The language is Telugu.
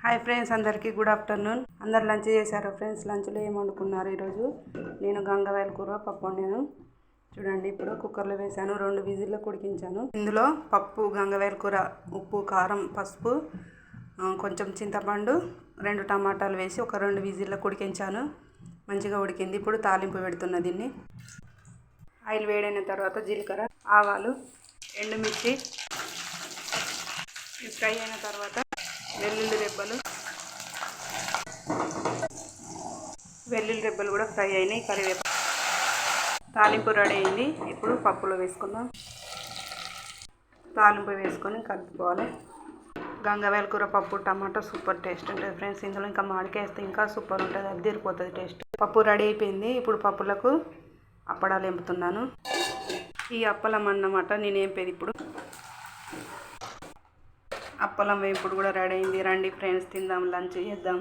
హాయ్ ఫ్రెండ్స్, అందరికీ గుడ్ ఆఫ్టర్నూన్. అందరు లంచ్ చేశారు ఫ్రెండ్స్. లంచ్లో ఏం వండుకున్నారు ఈరోజు? నేను గంగవాయల కూర పప్పు వండాను. చూడండి, ఇప్పుడు కుక్కర్లో వేసాను, 2 విజిల్లో ఉడికించాను. ఇందులో పప్పు, గంగవాయల కూర, ఉప్పు, కారం, పసుపు, కొంచెం చింతపండు, 2 టమాటాలు వేసి ఒక 2 విజిల్లో ఉడికించాను. మంచిగా ఉడికింది. ఇప్పుడు తాలింపు పెడుతున్న దీన్ని. ఆయిల్ వేడైన తర్వాత జీలకర్ర, ఆవాలు, ఎండుమిర్చి ఫ్రై అయిన తర్వాత వెల్లుల్లి రెబ్బలు కూడా ఫ్రై అయినాయి. కరివేపాకు, తాలింపు రెడీ అయింది. ఇప్పుడు పప్పులో వేసుకుందాం. తాలింపు వేసుకొని కలుపుకోవాలి. గంగవాయల కూర పప్పు టమాటో సూపర్ టేస్ట్ ఉంటుంది ఫ్రెండ్స్. ఇందులో ఇంకా మామిడికాయ వేస్తే ఇంకా సూపర్ ఉంటుంది, అదిరిపోతుంది టేస్ట్. పప్పు రెడీ అయిపోయింది. ఇప్పుడు పప్పులకు అప్పడాలు ఎంపుతున్నాను. ఈ అప్పలం అన్నమాట నేను ఏంపేది. ఇప్పుడు అప్పలం వేపుడు కూడా రెడీ అయింది. రండి ఫ్రెండ్స్, తిందాం, లంచ్ చేద్దాం.